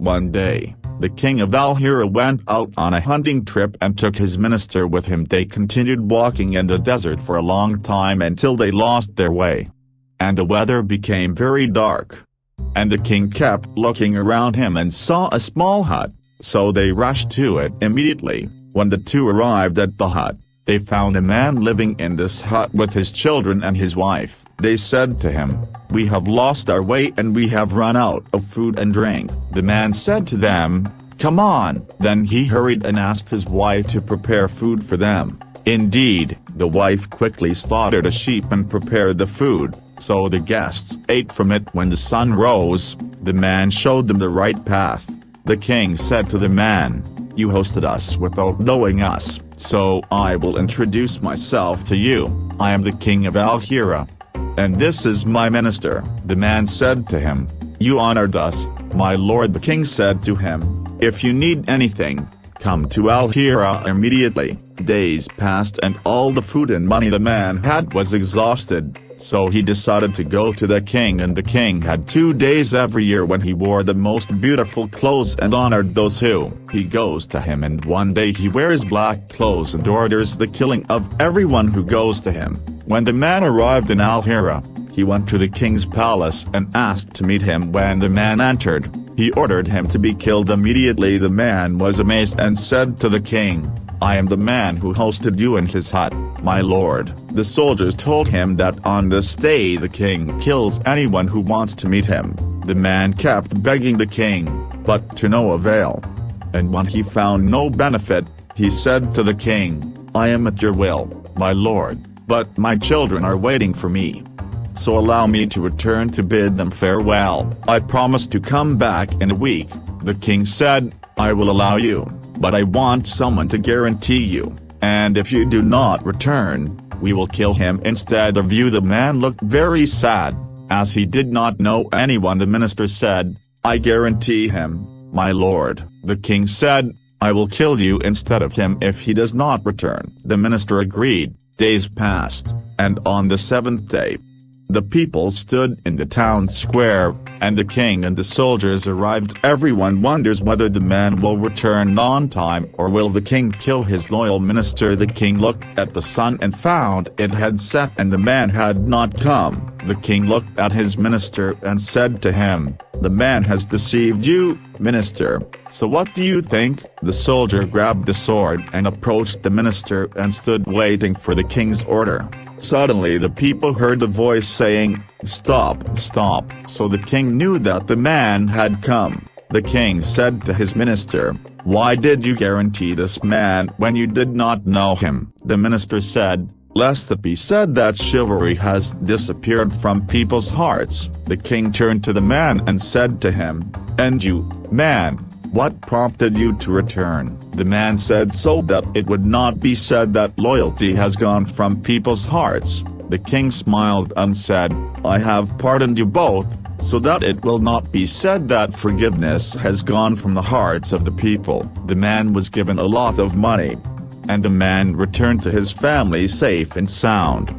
One day, the king of Al-Hira went out on a hunting trip and took his minister with him. They continued walking in the desert for a long time until they lost their way. And the weather became very dark. And the king kept looking around him and saw a small hut, so they rushed to it immediately. When the two arrived at the hut, they found a man living in this hut with his children and his wife. They said to him, "We have lost our way and we have run out of food and drink." The man said to them, "Come on." Then he hurried and asked his wife to prepare food for them. Indeed, the wife quickly slaughtered a sheep and prepared the food, so the guests ate from it. When the sun rose, the man showed them the right path. The king said to the man, "You hosted us without knowing us, so I will introduce myself to you. I am the king of Al-Hira. And this is my minister." The man said to him, "You honored us, my lord." The king said to him, "If you need anything, come to Al-Hira immediately." Days passed and all the food and money the man had was exhausted, so he decided to go to the king. And the king had 2 days every year when he wore the most beautiful clothes and honored those who. He goes to him, and one day he wears black clothes and orders the killing of everyone who goes to him. When the man arrived in Al-Hira, he went to the king's palace and asked to meet him. When the man entered, he ordered him to be killed immediately. The man was amazed and said to the king, "I am the man who hosted you in his hut, my lord." The soldiers told him that on this day the king kills anyone who wants to meet him. The man kept begging the king, but to no avail. And when he found no benefit, he said to the king, "I am at your will, my lord, but my children are waiting for me. So allow me to return to bid them farewell. I promise to come back in a week." The king said, "I will allow you, but I want someone to guarantee you, and if you do not return, we will kill him instead of you." The man looked very sad, as he did not know anyone. The minister said, "I guarantee him, my lord." The king said, "I will kill you instead of him if he does not return." The minister agreed. Days passed, and on the 7th day, the people stood in the town square, and the king and the soldiers arrived. Everyone wonders whether the man will return on time or will the king kill his loyal minister. The king looked at the sun and found it had set and the man had not come. The king looked at his minister and said to him, "The man has deceived you, minister. So what do you think?" The soldier grabbed the sword and approached the minister and stood waiting for the king's order. Suddenly the people heard a voice saying, "Stop, stop." So the king knew that the man had come. The king said to his minister, "Why did you guarantee this man when you did not know him?" The minister said, "Lest it be said that chivalry has disappeared from people's hearts." The king turned to the man and said to him, "And you, man, what prompted you to return?" The man said, "So that it would not be said that loyalty has gone from people's hearts." The king smiled and said, "I have pardoned you both, so that it will not be said that forgiveness has gone from the hearts of the people." The man was given a lot of money, and the man returned to his family safe and sound.